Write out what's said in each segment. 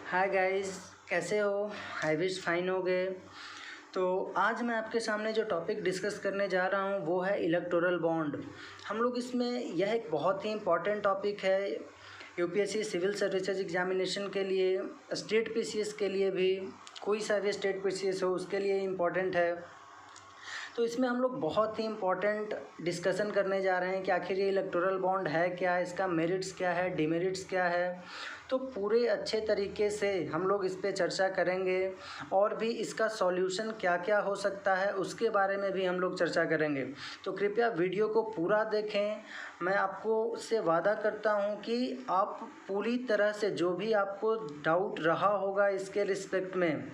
Hi guys, कैसे हो? I wish fine हो गए। तो आज मैं आपके सामने जो टॉपिक डिस्कस करने जा रहा हूँ वो है इलेक्टोरल बॉन्ड। हम लोग इसमें यह एक बहुत ही इम्पॉर्टेंट टॉपिक है यूपीएससी सिविल सर्विसेज एग्जामिनेशन के लिए, स्टेट पीसीएस के लिए भी, कोई सा भी स्टेट पीसीएस हो उसके लिए इम्पॉर्टेंट है। तो इसमें हम लोग बहुत ही इम्पॉर्टेंट डिस्कशन करने जा रहे हैं कि आखिर ये इलेक्टोरल बॉन्ड है क्या, इसका मेरिट्स क्या है, डिमेरिट्स क्या है। तो पूरे अच्छे तरीके से हम लोग इस पे चर्चा करेंगे और भी इसका सॉल्यूशन क्या क्या हो सकता है उसके बारे में भी हम लोग चर्चा करेंगे। तो कृपया वीडियो को पूरा देखें। मैं आपको से वादा करता हूं कि आप पूरी तरह से जो भी आपको डाउट रहा होगा इसके रिस्पेक्ट में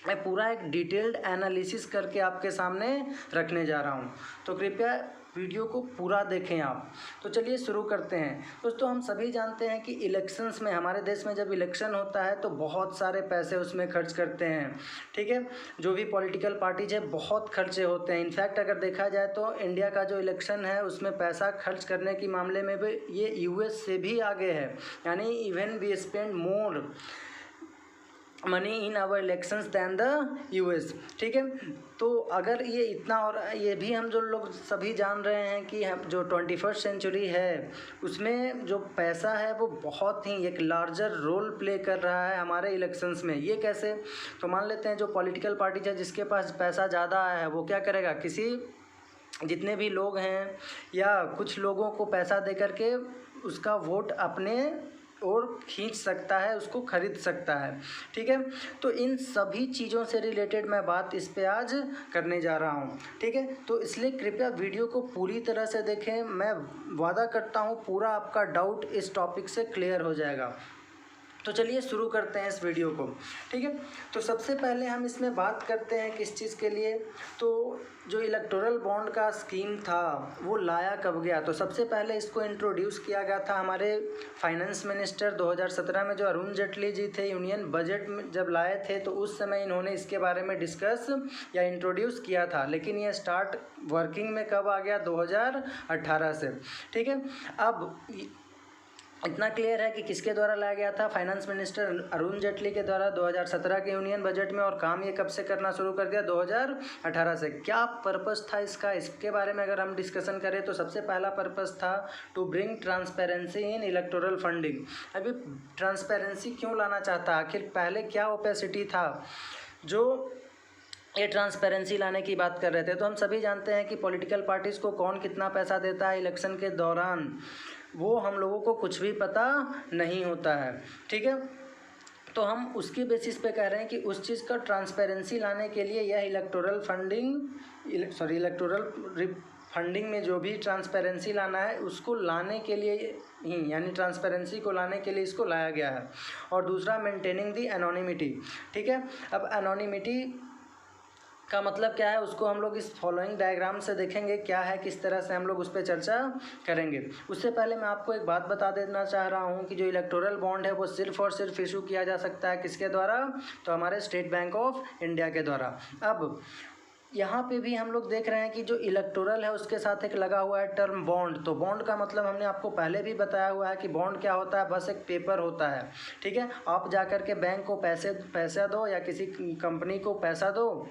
मैं पूरा एक डिटेल्ड एनालिसिस करके आपके सामने रखने जा रहा हूँ। तो कृपया वीडियो को पूरा देखें आप। तो चलिए शुरू करते हैं। दोस्तों, हम सभी जानते हैं कि इलेक्शंस में, हमारे देश में जब इलेक्शन होता है तो बहुत सारे पैसे उसमें खर्च करते हैं। ठीक है, जो भी पॉलिटिकल पार्टीज है बहुत खर्चे होते हैं। इनफैक्ट अगर देखा जाए तो इंडिया का जो इलेक्शन है उसमें पैसा खर्च करने के मामले में भी ये यूएस से भी आगे है। यानी even we spend more money in our elections than the US. ठीक है, तो अगर ये इतना, और ये भी हम जो लोग सभी जान रहे हैं कि हम जो 21st सेंचुरी है उसमें जो पैसा है वो बहुत ही एक लार्जर रोल प्ले कर रहा है हमारे इलेक्शंस में। ये कैसे? तो मान लेते हैं जो पॉलिटिकल पार्टी है जिसके पास पैसा ज़्यादा है वो क्या करेगा, किसी जितने भी लोग हैं या कुछ लोगों को पैसा दे करके उसका वोट अपने और खींच सकता है, उसको खरीद सकता है। ठीक है, तो इन सभी चीज़ों से रिलेटेड मैं बात इस पे आज करने जा रहा हूँ। ठीक है, तो इसलिए कृपया वीडियो को पूरी तरह से देखें। मैं वादा करता हूँ पूरा आपका डाउट इस टॉपिक से क्लियर हो जाएगा। तो चलिए शुरू करते हैं इस वीडियो को। ठीक है, तो सबसे पहले हम इसमें बात करते हैं किस चीज़ के लिए। तो जो इलेक्टोरल बॉन्ड का स्कीम था वो लाया कब गया? तो सबसे पहले इसको इंट्रोड्यूस किया गया था हमारे फाइनेंस मिनिस्टर 2017 में, जो अरुण जेटली जी थे। यूनियन बजट में जब लाए थे तो उस समय इन्होंने इसके बारे में डिस्कस या इंट्रोड्यूस किया था, लेकिन ये स्टार्ट वर्किंग में कब आ गया? 2018 से। ठीक है, अब इतना क्लियर है कि किसके द्वारा लाया गया था? फाइनेंस मिनिस्टर अरुण जेटली के द्वारा 2017 के यूनियन बजट में। और काम ये कब से करना शुरू कर दिया? 2018 से। क्या पर्पस था इसका, इसके बारे में अगर हम डिस्कशन करें तो सबसे पहला पर्पस था to bring transparency in electoral funding. अभी ट्रांसपेरेंसी क्यों लाना चाहता? आखिर पहले क्या ओपेसिटी था जो ये ट्रांसपेरेंसी लाने की बात कर रहे थे? तो हम सभी जानते हैं कि पॉलिटिकल पार्टीज़ को कौन कितना पैसा देता है इलेक्शन के दौरान, वो हम लोगों को कुछ भी पता नहीं होता है। ठीक है, तो हम उसकी बेसिस पे कह रहे हैं कि उस चीज़ का ट्रांसपेरेंसी लाने के लिए यह इलेक्टोरल फंडिंग में जो भी ट्रांसपेरेंसी लाना है उसको लाने के लिए ही, यानी ट्रांसपेरेंसी को लाने के लिए इसको लाया गया है। और दूसरा, मेंटेनिंग दी एनोनिमिटी। ठीक है, अब एनोनिमिटी का मतलब क्या है उसको हम लोग इस फॉलोइंग डायग्राम से देखेंगे क्या है, किस तरह से हम लोग उस पर चर्चा करेंगे। उससे पहले मैं आपको एक बात बता देना चाह रहा हूँ कि जो इलेक्टोरल बॉन्ड है वो सिर्फ और सिर्फ इशू किया जा सकता है किसके द्वारा? तो हमारे स्टेट बैंक ऑफ इंडिया के द्वारा। अब यहाँ पे भी हम लोग देख रहे हैं कि जो इलेक्टोरल है उसके साथ एक लगा हुआ है टर्म बॉन्ड। तो बॉन्ड का मतलब हमने आपको पहले भी बताया हुआ है कि बॉन्ड क्या होता है, बस एक पेपर होता है। ठीक है, आप जा कर के बैंक को पैसा दो या किसी कंपनी को पैसा दो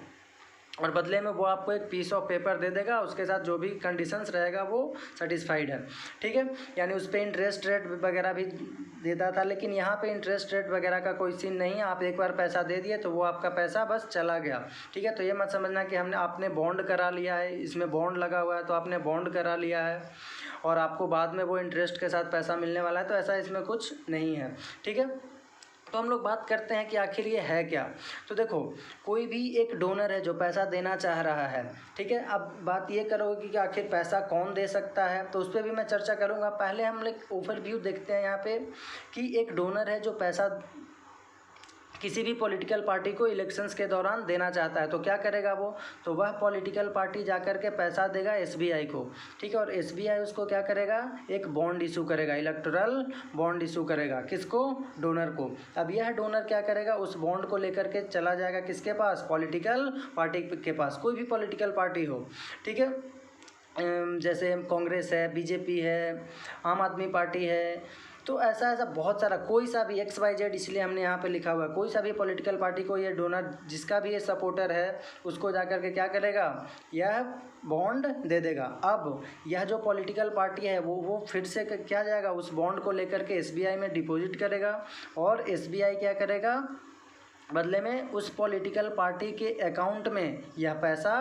और बदले में वो आपको एक पीस ऑफ पेपर दे देगा, उसके साथ जो भी कंडीशंस रहेगा वो सेटिस्फाइड है। ठीक है, यानी उस पर इंटरेस्ट रेट वगैरह भी देता था, लेकिन यहाँ पे इंटरेस्ट रेट वगैरह का कोई सीन नहीं है। आप एक बार पैसा दे दिए तो वो आपका पैसा बस चला गया। ठीक है, तो ये मत समझना कि आपने बॉन्ड करा लिया है, इसमें बॉन्ड लगा हुआ है तो आपने बॉन्ड करा लिया है और आपको बाद में वो इंटरेस्ट के साथ पैसा मिलने वाला है, तो ऐसा इसमें कुछ नहीं है। ठीक है, तो हम लोग बात करते हैं कि आखिर ये है क्या। तो देखो, कोई भी एक डोनर है जो पैसा देना चाह रहा है। ठीक है, अब बात ये करोगे कि आखिर पैसा कौन दे सकता है, तो उस पर भी मैं चर्चा करूँगा। पहले हम लोग ओवरव्यू देखते हैं यहाँ पे कि एक डोनर है जो पैसा किसी भी पॉलिटिकल पार्टी को इलेक्शंस के दौरान देना चाहता है। तो क्या करेगा वो? तो वह पॉलिटिकल पार्टी जाकर के पैसा देगा एसबीआई को। ठीक है, और एसबीआई उसको क्या करेगा? एक बॉन्ड इशू करेगा, इलेक्टोरल बॉन्ड इशू करेगा। किसको? डोनर को। अब यह डोनर क्या करेगा? उस बॉन्ड को लेकर के चला जाएगा किसके पास? पॉलिटिकल पार्टी के पास, कोई भी पॉलिटिकल पार्टी हो। ठीक है, जैसे कांग्रेस है, बीजेपी है, आम आदमी पार्टी है तो ऐसा ऐसा बहुत सारा, कोई सा भी XYZ इसलिए हमने यहाँ पे लिखा हुआ है, कोई सा भी पॉलिटिकल पार्टी को ये डोनर, जिसका भी ये सपोर्टर है, उसको जाकर के क्या करेगा, यह बॉन्ड दे देगा। अब यह जो पॉलिटिकल पार्टी है वो फिर से क्या जाएगा, उस बॉन्ड को लेकर के SBI में डिपॉजिट करेगा और SBI क्या करेगा, बदले में उस पॉलिटिकल पार्टी के अकाउंट में यह पैसा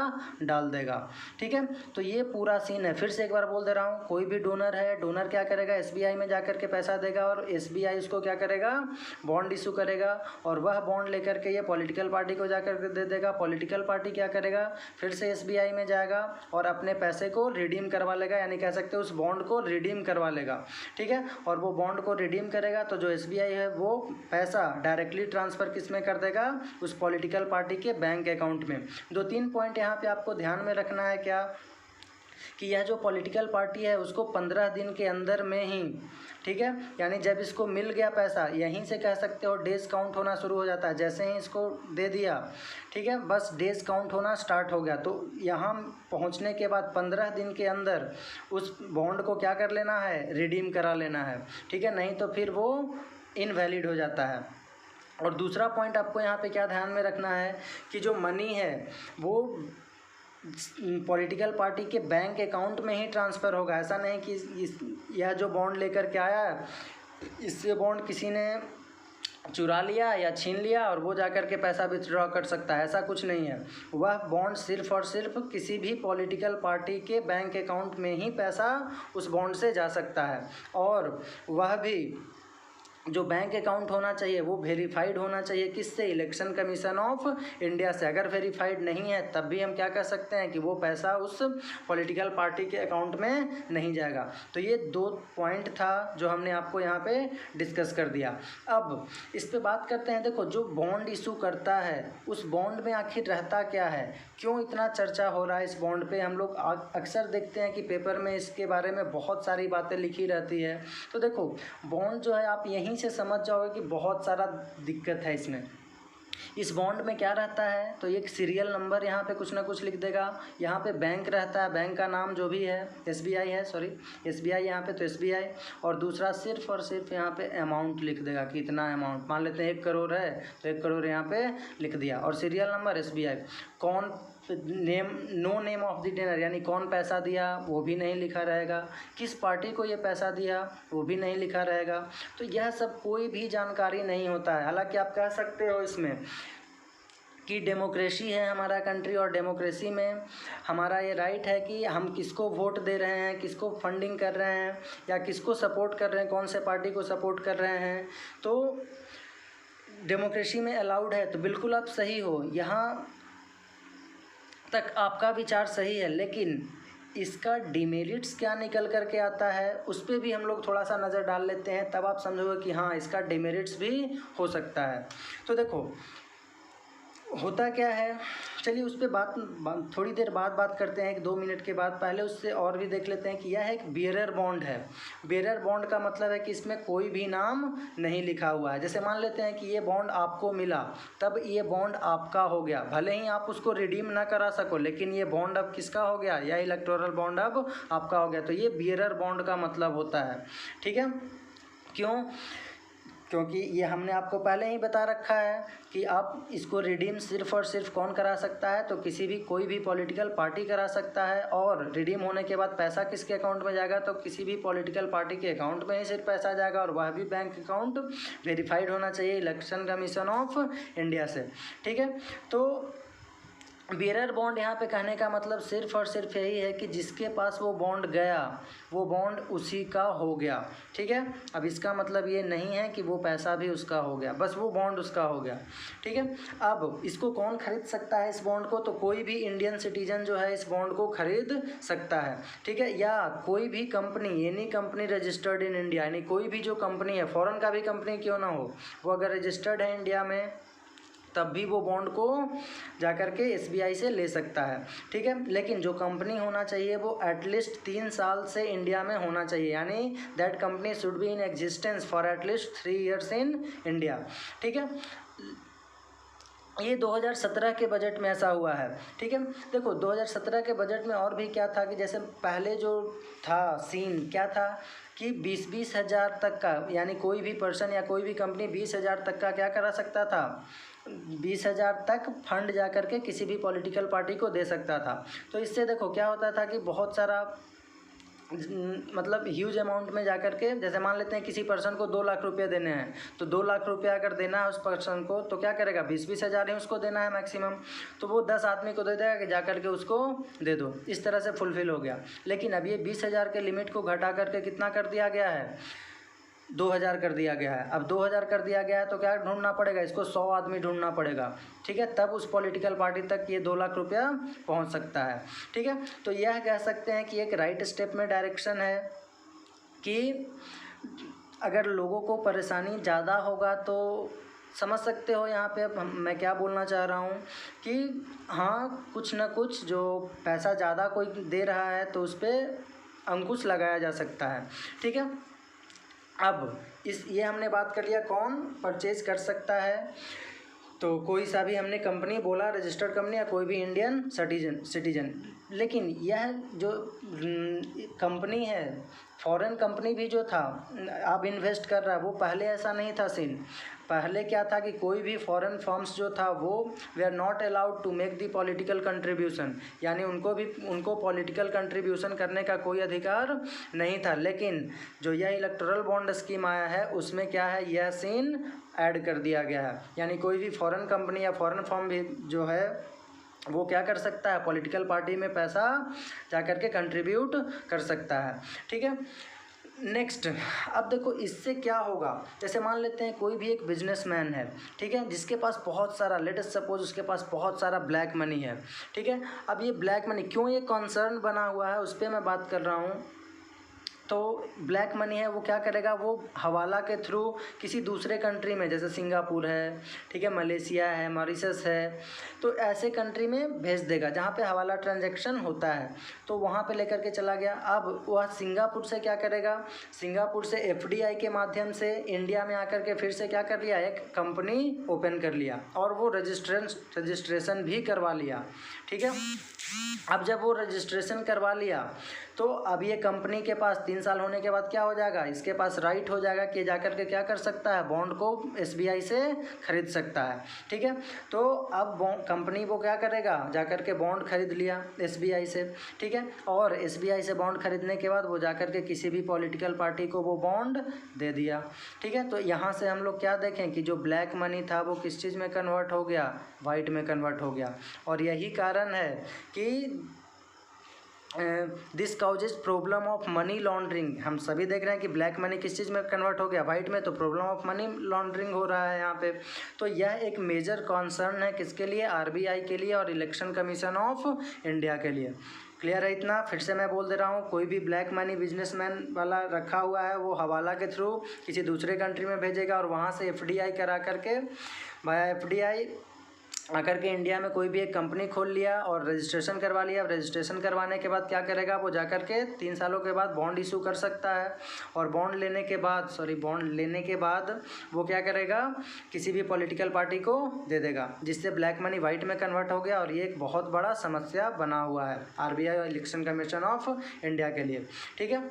डाल देगा। ठीक है, तो ये पूरा सीन है। फिर से एक बार बोल दे रहा हूँ, कोई भी डोनर है, डोनर क्या करेगा, SBI में जाकर के पैसा देगा और SBI उसको क्या करेगा, बॉन्ड इशू करेगा और वह बॉन्ड लेकर के ये पॉलिटिकल पार्टी को जाकर के दे देगा। पॉलिटिकल पार्टी क्या करेगा, फिर से SBI में जाएगा और अपने पैसे को रिडीम करवा लेगा, यानी कह सकते हैं उस बॉन्ड को रिडीम करवा लेगा। ठीक है, और वो बॉन्ड को रिडीम करेगा तो जो SBI है वो पैसा डायरेक्टली ट्रांसफ़र किस में कर देगा, उस पॉलिटिकल पार्टी के बैंक अकाउंट में। 2-3 पॉइंट यहाँ पे आपको ध्यान में रखना है, क्या कि यह जो पॉलिटिकल पार्टी है उसको 15 दिन के अंदर में ही, ठीक है, यानी जब इसको मिल गया पैसा, यहीं से कह सकते हो डेज काउंट होना शुरू हो जाता है। जैसे ही इसको दे दिया, ठीक है, बस डेज काउंट होना स्टार्ट हो गया। तो यहाँ पहुँचने के बाद 15 दिन के अंदर उस बॉन्ड को क्या कर लेना है, रिडीम करा लेना है। ठीक है, नहीं तो फिर वो इनवैलिड हो जाता है। और दूसरा पॉइंट आपको यहाँ पे क्या ध्यान में रखना है कि जो मनी है वो पॉलिटिकल पार्टी के बैंक अकाउंट में ही ट्रांसफ़र होगा। ऐसा नहीं कि यह जो बॉन्ड लेकर के आया है, इससे बॉन्ड किसी ने चुरा लिया या छीन लिया और वो जाकर के पैसा विथड्रॉ कर सकता है, ऐसा कुछ नहीं है। वह बॉन्ड सिर्फ़ और सिर्फ किसी भी पॉलिटिकल पार्टी के बैंक अकाउंट में ही पैसा उस बॉन्ड से जा सकता है, और वह भी जो बैंक अकाउंट होना चाहिए वो वेरीफाइड होना चाहिए, किससे, इलेक्शन कमीशन ऑफ इंडिया से। अगर वेरीफाइड नहीं है तब भी हम क्या कर सकते हैं कि वो पैसा उस पॉलिटिकल पार्टी के अकाउंट में नहीं जाएगा। तो ये 2 पॉइंट था जो हमने आपको यहाँ पे डिस्कस कर दिया। अब इस पे बात करते हैं। देखो, जो बॉन्ड इशू करता है उस बॉन्ड में आखिर रहता क्या है, क्यों इतना चर्चा हो रहा है इस बॉन्ड पे। हम लोग अक्सर देखते हैं कि पेपर में इसके बारे में बहुत सारी बातें लिखी रहती है। तो देखो, बॉन्ड जो है आप यहीं से समझ जाओगे कि बहुत सारा दिक्कत है इसमें। इस बॉन्ड में क्या रहता है, तो एक सीरियल नंबर यहाँ पे कुछ ना कुछ लिख देगा। यहाँ पे बैंक रहता है, बैंक का नाम जो भी है, SBI है, सॉरी SBI यहाँ पे, तो SBI। और दूसरा सिर्फ और सिर्फ यहाँ पे अमाउंट लिख देगा कि इतना अमाउंट, मान लेते हैं 1 करोड़ है तो 1 करोड़ यहाँ पे लिख दिया। और सीरियल नंबर SBI। कौन name, no name of the donor, यानी कौन पैसा दिया वो भी नहीं लिखा रहेगा, किस पार्टी को ये पैसा दिया वो भी नहीं लिखा रहेगा। तो यह सब कोई भी जानकारी नहीं होता है। हालांकि आप कह सकते हो इसमें कि डेमोक्रेसी है हमारा कंट्री, और डेमोक्रेसी में हमारा ये राइट है कि हम किसको वोट दे रहे हैं, किसको फंडिंग कर रहे हैं या किसको सपोर्ट कर रहे हैं, कौन से पार्टी को सपोर्ट कर रहे हैं। तो डेमोक्रेसी में अलाउड है, तो बिल्कुल आप सही हो, यहाँ तक आपका विचार सही है। लेकिन इसका डिमेरिट्स क्या निकल कर के आता है उस पर भी हम लोग थोड़ा सा नज़र डाल लेते हैं, तब आप समझोगे कि हाँ इसका डिमेरिट्स भी हो सकता है। तो देखो होता क्या है, चलिए उस पर थोड़ी देर बाद बात करते हैं, 1-2 मिनट के बाद। पहले उससे और भी देख लेते हैं कि यह एक बेयरर बॉन्ड है। बेयरर बॉन्ड का मतलब है कि इसमें कोई भी नाम नहीं लिखा हुआ है। जैसे मान लेते हैं कि ये बॉन्ड आपको मिला, तब ये बॉन्ड आपका हो गया, भले ही आप उसको रिडीम ना करा सको, लेकिन ये बॉन्ड अब किसका हो गया, यह इलेक्टोरल बॉन्ड अब आपका हो गया। तो ये बेयरर बॉन्ड का मतलब होता है। ठीक है, क्यों, क्योंकि ये हमने आपको पहले ही बता रखा है कि आप इसको रिडीम सिर्फ़ और सिर्फ कौन करा सकता है, तो किसी भी कोई भी पॉलिटिकल पार्टी करा सकता है। और रिडीम होने के बाद पैसा किसके अकाउंट में जाएगा, तो किसी भी पॉलिटिकल पार्टी के अकाउंट में ही सिर्फ पैसा जाएगा, और वह भी बैंक अकाउंट वेरीफाइड होना चाहिए इलेक्शन कमीशन ऑफ इंडिया से। ठीक है, तो बेयरर बॉन्ड यहाँ पे कहने का मतलब सिर्फ और सिर्फ यही है कि जिसके पास वो बॉन्ड गया वो बॉन्ड उसी का हो गया। ठीक है, अब इसका मतलब ये नहीं है कि वो पैसा भी उसका हो गया, बस वो बॉन्ड उसका हो गया। ठीक है, अब इसको कौन खरीद सकता है इस बॉन्ड को, तो कोई भी इंडियन सिटीजन जो है इस बॉन्ड को खरीद सकता है। ठीक है, या कोई भी company, any company registered in India, यानी कोई भी जो कंपनी है, फॉरेन का भी कंपनी क्यों ना हो, वो अगर रजिस्टर्ड है इंडिया में तब भी वो बॉन्ड को जाकर के SBI से ले सकता है। ठीक है, लेकिन जो कंपनी होना चाहिए वो एटलीस्ट 3 साल से इंडिया में होना चाहिए, यानी that company should be in existence for at least 3 years in India. ठीक है, ये 2017 के बजट में ऐसा हुआ है। ठीक है, देखो 2017 के बजट में और भी क्या था कि जैसे पहले जो था सीन क्या था कि 20-20 हज़ार तक का, यानी कोई भी पर्सन या कोई भी कंपनी 20 हज़ार तक का क्या करा सकता था, 20 हज़ार तक फंड जा कर के किसी भी पॉलिटिकल पार्टी को दे सकता था। तो इससे देखो क्या होता था कि बहुत सारा मतलब ह्यूज अमाउंट में जा कर के, जैसे मान लेते हैं किसी पर्सन को 2 लाख रुपये देने हैं, तो 2 लाख रुपया अगर देना है उस पर्सन को, तो क्या करेगा, 20-20 हज़ार ही उसको देना है मैक्सिमम, तो वो 10 आदमी को दे देगा कि जा कर के उसको दे दो। इस तरह से फुलफिल हो गया। लेकिन अब ये 20 हज़ार के लिमिट को घटा करके कितना कर दिया गया है, 2000 कर दिया गया है। अब 2000 कर दिया गया है तो क्या ढूंढना पड़ेगा, इसको 100 आदमी ढूंढना पड़ेगा, ठीक है, तब उस पॉलिटिकल पार्टी तक ये 2 लाख रुपया पहुंच सकता है, ठीक है। तो यह कह सकते हैं कि एक राइट स्टेप में डायरेक्शन है कि अगर लोगों को परेशानी ज़्यादा होगा तो समझ सकते हो यहाँ पे अब मैं क्या बोलना चाह रहा हूँ कि हाँ, कुछ ना कुछ जो पैसा ज़्यादा कोई दे रहा है तो उस पर अंकुश लगाया जा सकता है, ठीक है। अब ये हमने बात कर लिया कौन परचेज कर सकता है, तो कोई सा भी हमने कंपनी बोला, रजिस्टर्ड कंपनी या कोई भी इंडियन सिटीजन। लेकिन यह जो कंपनी है, फॉरेन कंपनी भी जो था अब इन्वेस्ट कर रहा है, वो पहले ऐसा नहीं था सीन। पहले क्या था कि कोई भी फॉरेन फर्म्स जो था वो they are not allowed to make the political contribution, यानी उनको पॉलिटिकल कंट्रीब्यूशन करने का कोई अधिकार नहीं था। लेकिन जो यह इलेक्टोरल बॉन्ड स्कीम आया है उसमें क्या है, यह सीन ऐड कर दिया गया है, यानी कोई भी फॉरेन कंपनी या फॉरेन फर्म भी जो है वो क्या कर सकता है, पॉलिटिकल पार्टी में पैसा जा कर के कंट्रीब्यूट कर सकता है, ठीक है। नेक्स्ट, अब देखो इससे क्या होगा, जैसे मान लेते हैं कोई भी एक बिजनेसमैन है, ठीक है, जिसके पास बहुत सारा, लेट अस सपोज उसके पास बहुत सारा ब्लैक मनी है, ठीक है। अब ये ब्लैक मनी क्यों ये कंसर्न बना हुआ है उस पर मैं बात कर रहा हूँ। तो ब्लैक मनी है वो क्या करेगा, वो हवाला के थ्रू किसी दूसरे कंट्री में, जैसे सिंगापुर है, ठीक है, मलेशिया है, मॉरिशस है, तो ऐसे कंट्री में भेज देगा जहाँ पे हवाला ट्रांजैक्शन होता है, तो वहाँ पे लेकर के चला गया। अब वह सिंगापुर से क्या करेगा, सिंगापुर से एफडीआई के माध्यम से इंडिया में आकर के फिर से क्या कर लिया, एक कंपनी ओपन कर लिया और वो रजिस्ट्रेशन भी करवा लिया, ठीक है। अब जब वो रजिस्ट्रेशन करवा लिया तो अब ये कंपनी के पास 3 साल होने के बाद क्या हो जाएगा, इसके पास राइट हो जाएगा कि जाकर के क्या कर सकता है, बॉन्ड को एसबीआई से खरीद सकता है, ठीक है। तो अब कंपनी वो क्या करेगा, जाकर के बॉन्ड खरीद लिया एसबीआई से, ठीक है, और एसबीआई से बॉन्ड खरीदने के बाद वो जाकर के किसी भी पॉलिटिकल पार्टी को वो बॉन्ड दे दिया, ठीक है। तो यहाँ से हम लोग क्या देखें कि जो ब्लैक मनी था वो किस चीज़ में कन्वर्ट हो गया, वाइट में कन्वर्ट हो गया। और यही कारण है कि this causes problem of money laundering. हम सभी देख रहे हैं कि ब्लैक मनी किस चीज़ में कन्वर्ट हो गया, वाइट में, तो प्रॉब्लम ऑफ मनी लॉन्ड्रिंग हो रहा है यहाँ पे। तो यह एक मेजर कॉन्सर्न है किसके लिए, आरबीआई के लिए और इलेक्शन कमीशन ऑफ इंडिया के लिए। क्लियर है इतना, फिर से मैं बोल दे रहा हूँ, कोई भी ब्लैक मनी बिजनेसमैन वाला रखा हुआ है वो हवाला के थ्रू किसी दूसरे कंट्री में भेजेगा और वहाँ से एफडीआई करा करके, भाया एफडीआई आकर के इंडिया में कोई भी एक कंपनी खोल लिया और रजिस्ट्रेशन करवा लिया। रजिस्ट्रेशन करवाने के बाद क्या करेगा, वो जाकर के 3 सालों के बाद बॉन्ड इशू कर सकता है और बॉन्ड लेने के बाद वो क्या करेगा, किसी भी पॉलिटिकल पार्टी को दे देगा, जिससे ब्लैक मनी वाइट में कन्वर्ट हो गया। और ये एक बहुत बड़ा समस्या बना हुआ है आरबीआई और इलेक्शन कमीशन ऑफ इंडिया के लिए, ठीक है।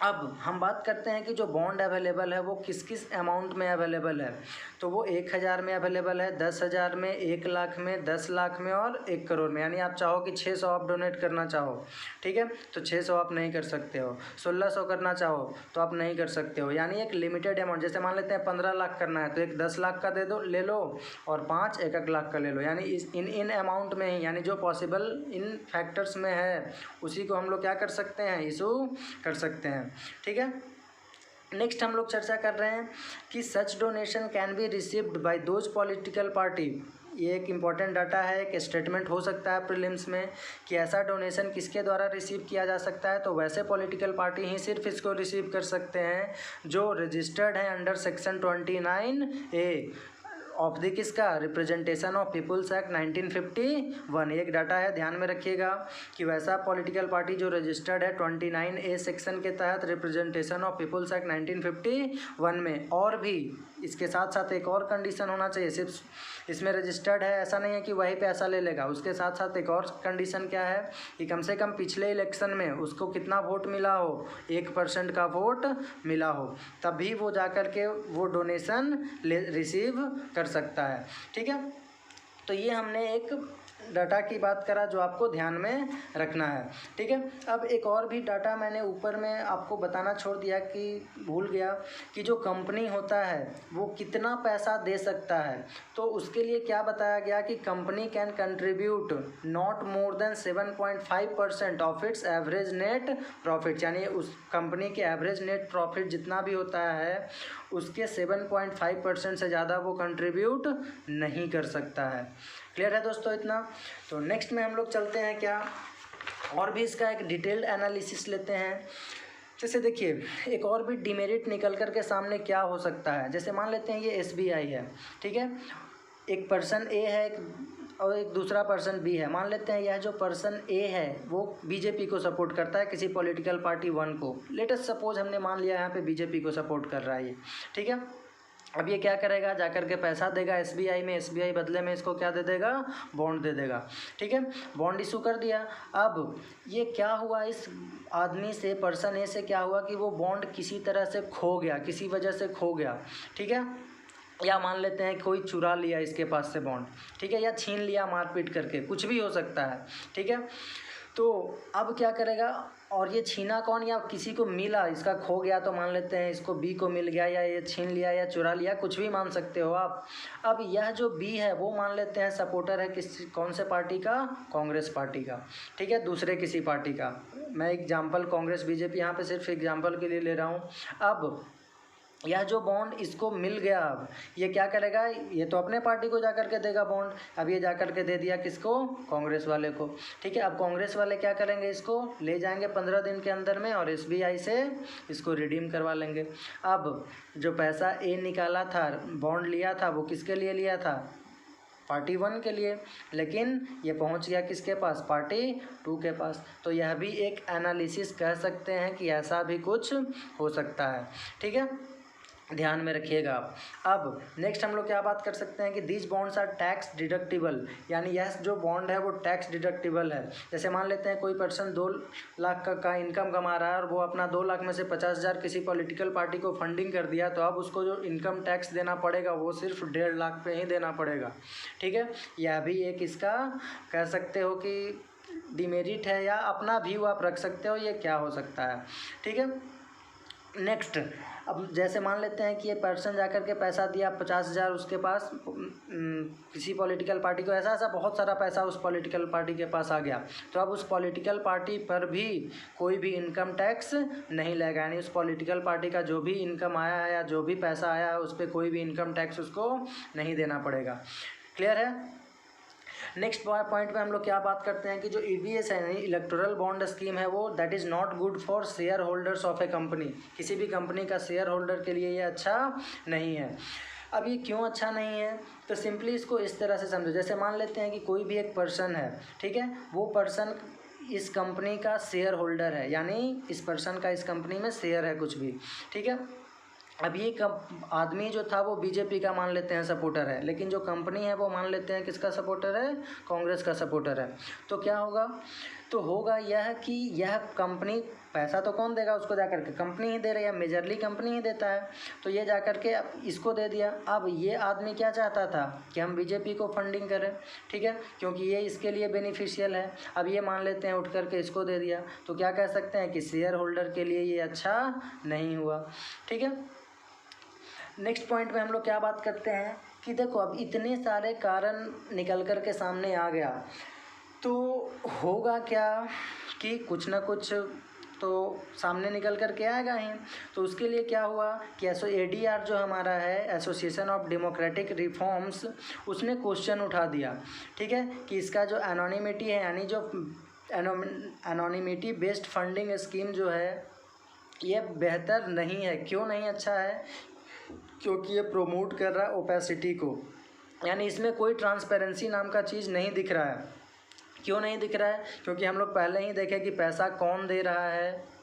अब हम बात करते हैं कि जो बॉन्ड अवेलेबल है वो किस किस अमाउंट में अवेलेबल है। तो वो 1000 में अवेलेबल है, 10,000 में, 1 लाख में, 10 लाख में और 1 करोड़ में। यानी आप चाहो कि 600 आप डोनेट करना चाहो, ठीक है, तो 600 आप नहीं कर सकते हो। 1600 करना चाहो तो आप नहीं कर सकते हो। यानी एक लिमिटेड अमाउंट, जैसे मान लेते हैं 15 लाख करना है तो एक 10 लाख का दे दो, ले लो, और 5 1 लाख का ले लो। यानी इन अमाउंट में ही, यानी जो पॉसिबल इन फैक्टर्स में है उसी को हम लोग क्या कर सकते हैं, इशू कर सकते हैं, ठीक है। नेक्स्ट हम लोग चर्चा कर रहे हैं कि such donation can be received by those political party. ये एक इम्पॉर्टेंट डाटा है, एक स्टेटमेंट हो सकता है प्रीलिम्स में कि ऐसा डोनेशन किसके द्वारा रिसीव किया जा सकता है। तो वैसे पॉलिटिकल पार्टी ही सिर्फ इसको रिसीव कर सकते हैं जो रजिस्टर्ड है under section 29A of the किसका, रिप्रेजेंटेशन ऑफ पीपुल्स एक्ट 1951, एक डाटा है, ध्यान में रखिएगा कि वैसा पॉलिटिकल पार्टी जो रजिस्टर्ड है 29A सेक्शन के तहत रिप्रेजेंटेशन ऑफ पीपुल्स एक्ट 1951 में, और भी इसके साथ साथ एक और कंडीशन होना चाहिए, सिर्फ इसमें रजिस्टर्ड है ऐसा नहीं है कि वहीं पैसा ले लेगा, उसके साथ साथ एक और कंडीशन क्या है कि कम से कम पिछले इलेक्शन में उसको कितना वोट मिला हो, 1% का वोट मिला हो, तभी वो जाकर के वो डोनेशन रिसीव कर सकता है। ठीक है, तो ये हमने एक डाटा की बात करा जो आपको ध्यान में रखना है। ठीक है, अब एक और भी डाटा मैंने ऊपर में आपको बताना छोड़ दिया कि भूल गया कि जो कंपनी होता है वो कितना पैसा दे सकता है। तो उसके लिए क्या बताया गया कि company can contribute not more than 7.5% of its average net profit, यानी उस कंपनी के एवरेज नेट प्रॉफिट जितना भी होता है उसके 7.5% से ज़्यादा वो कंट्रीब्यूट नहीं कर सकता है। क्लियर है दोस्तों इतना? तो नेक्स्ट में हम लोग चलते हैं क्या, और भी इसका एक डिटेल्ड एनालिसिस लेते हैं। जैसे देखिए एक और भी डिमेरिट निकल कर के सामने क्या हो सकता है, जैसे मान लेते हैं ये SBI है, ठीक है, एक पर्सन A है और एक दूसरा पर्सन B है। मान लेते हैं यह जो पर्सन A है वो बीजेपी को सपोर्ट करता है, किसी पॉलिटिकल पार्टी 1 को, लेटेस्ट सपोज हमने मान लिया यहाँ पे बीजेपी को सपोर्ट कर रहा है ये। ठीक है, अब ये क्या करेगा, जाकर के पैसा देगा SBI में, SBI बदले में इसको क्या दे देगा, बॉन्ड दे देगा। ठीक है, बॉन्ड इशू कर दिया। अब ये क्या हुआ, इस आदमी से, पर्सन ए से क्या हुआ कि वो बॉन्ड किसी तरह से खो गया, किसी वजह से खो गया। ठीक है, या मान लेते हैं कोई चुरा लिया इसके पास से बॉन्ड, ठीक है, या छीन लिया मारपीट करके, कुछ भी हो सकता है। ठीक है, तो अब क्या करेगा, और ये छीना कौन, या किसी को मिला, इसका खो गया तो मान लेते हैं इसको B को मिल गया, या ये छीन लिया या चुरा लिया, कुछ भी मान सकते हो आप। अब यह जो B है वो मान लेते हैं सपोर्टर है किस, कौन से पार्टी का, कांग्रेस पार्टी का। ठीक है, दूसरे किसी पार्टी का, मैं एग्जाम्पल कांग्रेस बीजेपी यहाँ पे सिर्फ एग्जाम्पल के लिए ले रहा हूँ। अब यह जो बॉन्ड इसको मिल गया, अब ये क्या करेगा, ये तो अपने पार्टी को जाकर के देगा बॉन्ड, अब ये जाकर के दे दिया किसको, कांग्रेस वाले को। ठीक है, अब कांग्रेस वाले क्या करेंगे, इसको ले जाएंगे 15 दिन के अंदर में और SBI से इसको रिडीम करवा लेंगे। अब जो पैसा A निकाला था, बॉन्ड लिया था, वो किसके लिए लिया था, पार्टी 1 के लिए, लेकिन ये पहुंच गया किसके पास, पार्टी 2 के पास। तो यह भी एक एनालिसिस कह सकते हैं कि ऐसा भी कुछ हो सकता है। ठीक है, ध्यान में रखिएगा आप। अब नेक्स्ट हम लोग क्या बात कर सकते हैं कि these bonds are tax deductible, यानी यह जो बॉन्ड है वो टैक्स डिडक्टिबल है। जैसे मान लेते हैं कोई पर्सन 2 लाख का इनकम कमा रहा है और वो अपना 2 लाख में से 50,000 किसी पॉलिटिकल पार्टी को फंडिंग कर दिया, तो अब उसको जो इनकम टैक्स देना पड़ेगा वो सिर्फ 1.5 लाख पे ही देना पड़ेगा। ठीक है, यह भी एक इसका कह सकते हो कि डिमेरिट है, या अपना व्यू आप रख सकते हो ये क्या हो सकता है। ठीक है, नेक्स्ट, अब जैसे मान लेते हैं कि ये पर्सन जाकर के पैसा दिया 50,000 उसके पास किसी पॉलिटिकल पार्टी को, ऐसा बहुत सारा पैसा उस पॉलिटिकल पार्टी के पास आ गया, तो अब उस पॉलिटिकल पार्टी पर भी कोई भी इनकम टैक्स नहीं लगेगा, यानी उस पॉलिटिकल पार्टी का जो भी इनकम आया है या जो भी पैसा आया है उस पर कोई भी इनकम टैक्स उसको नहीं देना पड़ेगा। क्लियर है? नेक्स्ट पॉइंट में हम लोग क्या बात करते हैं कि जो EBS है, यानी इलेक्टोरल बॉन्ड स्कीम है, वो that is not good for share holders of A company, किसी भी कंपनी का शेयर होल्डर के लिए ये अच्छा नहीं है। अब ये क्यों अच्छा नहीं है, तो सिंपली इसको इस तरह से समझो, जैसे मान लेते हैं कि कोई भी एक पर्सन है, ठीक है, वो पर्सन इस कंपनी का शेयर होल्डर है, यानी इस पर्सन का इस कंपनी में शेयर है कुछ भी। ठीक है, अब ये आदमी जो था वो बीजेपी का मान लेते हैं सपोर्टर है, लेकिन जो कंपनी है वो मान लेते हैं किसका सपोर्टर है, कांग्रेस का सपोर्टर है। तो क्या होगा, तो होगा यह कि यह कंपनी, पैसा तो कौन देगा उसको, जाकर के कंपनी ही दे रही है, मेजरली कंपनी ही देता है, तो ये जाकर के इसको दे दिया। अब ये आदमी क्या चाहता था कि हम बीजेपी को फंडिंग करें, ठीक है, क्योंकि ये इसके लिए बेनिफिशियल है। अब ये मान लेते हैं उठ करके इसको दे दिया, तो क्या कह सकते हैं कि शेयर होल्डर के लिए ये अच्छा नहीं हुआ। ठीक है, नेक्स्ट पॉइंट में हम लोग क्या बात करते हैं कि देखो अब इतने सारे कारण निकल कर के सामने आ गया, तो होगा क्या कि कुछ ना कुछ तो सामने निकल कर के आएगा ही। तो उसके लिए क्या हुआ कि ADR जो हमारा है, एसोसिएशन ऑफ डेमोक्रेटिक रिफॉर्म्स, उसने क्वेश्चन उठा दिया, ठीक है, कि इसका जो एनोनिमिटी है, यानी जो एनोनिमिटी बेस्ड फंडिंग स्कीम जो है ये बेहतर नहीं है। क्यों नहीं अच्छा है, क्योंकि ये प्रोमोट कर रहा है ओपेसिटी को, यानी इसमें कोई ट्रांसपेरेंसी नाम का चीज़ नहीं दिख रहा है। क्यों नहीं दिख रहा है? क्योंकि हम लोग पहले ही देखे कि पैसा कौन दे रहा है,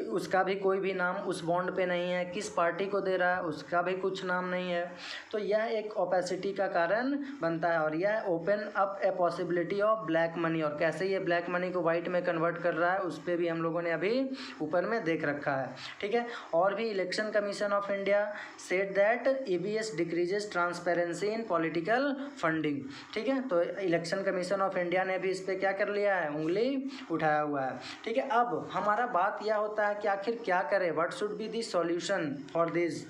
उसका भी कोई भी नाम उस बॉन्ड पे नहीं है, किस पार्टी को दे रहा है उसका भी कुछ नाम नहीं है। तो यह एक ओपेसिटी का कारण बनता है और यह open up a possibility of black money, और कैसे ये ब्लैक मनी को वाइट में कन्वर्ट कर रहा है उस पर भी हम लोगों ने अभी ऊपर में देख रखा है। ठीक है, और भी election commission of India said that EBS decreases transparency in political funding. ठीक है, तो इलेक्शन कमीशन ऑफ इंडिया ने भी इस पर क्या कर लिया है, उंगली उठाया हुआ है। ठीक है, अब हमारा बात यह होता है कि आखिर क्या करें, what should be the solution for this.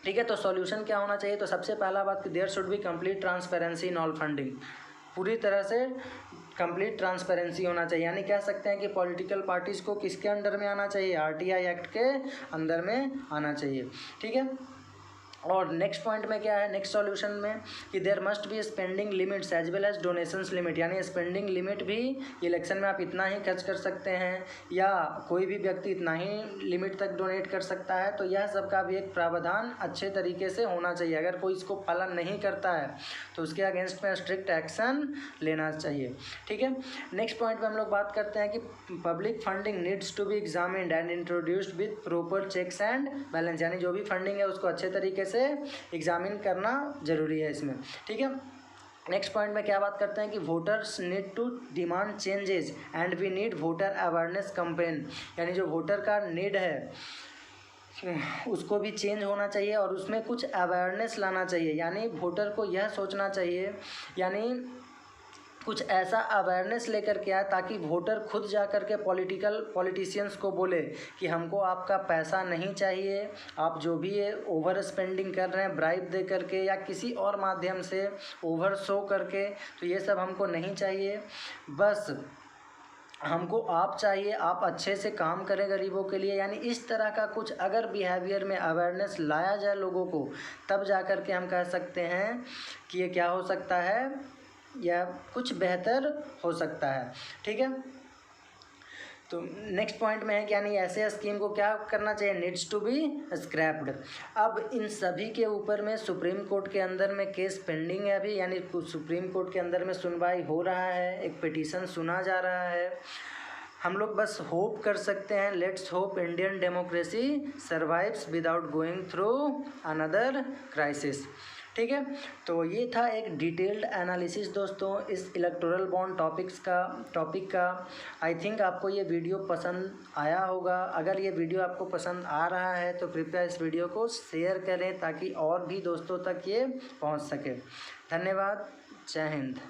ठीक है, तो सॉल्यूशन क्या होना चाहिए? तो सबसे पहला बात कि there should be complete transparency in all funding, पूरी तरह से कंप्लीट ट्रांसपेरेंसी होना चाहिए। यानी कह सकते हैं कि पॉलिटिकल पार्टीज़ को किसके अंडर में आना चाहिए, RTI एक्ट के अंदर में आना चाहिए। ठीक है, और नेक्स्ट पॉइंट में क्या है, नेक्स्ट सॉल्यूशन में कि there must be spending limits as well as donations limit, यानी स्पेंडिंग लिमिट भी इलेक्शन में आप इतना ही खर्च कर सकते हैं या कोई भी व्यक्ति इतना ही लिमिट तक डोनेट कर सकता है। तो यह सब का भी एक प्रावधान अच्छे तरीके से होना चाहिए। अगर कोई इसको पालन नहीं करता है तो उसके अगेंस्ट में स्ट्रिक्ट एक्शन लेना चाहिए। ठीक है, नेक्स्ट पॉइंट में हम लोग बात करते हैं कि public funding needs to be examined and introduced with proper checks and balance, यानी जो भी फंडिंग है उसको अच्छे तरीके से एग्जामिन करना जरूरी है इसमें। ठीक है, नेक्स्ट पॉइंट में क्या बात करते हैं कि voters need to demand changes and we need voter awareness campaign, यानी जो वोटर का नीड है उसको भी चेंज होना चाहिए और उसमें कुछ अवेयरनेस लाना चाहिए। यानी वोटर को यह सोचना चाहिए, यानी कुछ ऐसा अवेयरनेस लेकर के आए ताकि वोटर खुद जा कर के पॉलिटिशियंस को बोले कि हमको आपका पैसा नहीं चाहिए, आप जो भी ये ओवर स्पेंडिंग कर रहे हैं ब्राइब दे करके या किसी और माध्यम से ओवर शो करके, तो ये सब हमको नहीं चाहिए। बस हमको आप चाहिए, आप अच्छे से काम करें गरीबों के लिए। यानी इस तरह का कुछ अगर बिहेवियर में अवेयरनेस लाया जाए लोगों को, तब जा कर के हम कह सकते हैं कि ये क्या हो सकता है, या कुछ बेहतर हो सकता है। ठीक है, तो नेक्स्ट पॉइंट में है कि यानी ऐसे स्कीम को क्या करना चाहिए, नीड्स टू बी स्क्रैप्ड। अब इन सभी के ऊपर में सुप्रीम कोर्ट के अंदर में केस पेंडिंग है अभी, यानी सुप्रीम कोर्ट के अंदर में सुनवाई हो रहा है, एक पिटीशन सुना जा रहा है। हम लोग बस होप कर सकते हैं, let's hope Indian democracy survives without going through another crisis. ठीक है, तो ये था एक डिटेल्ड एनालिसिस दोस्तों इस इलेक्टोरल बॉन्ड टॉपिक का। आई थिंक आपको ये वीडियो पसंद आया होगा। अगर ये वीडियो आपको पसंद आ रहा है तो कृपया इस वीडियो को शेयर करें ताकि और भी दोस्तों तक ये पहुंच सके। धन्यवाद, जय हिंद।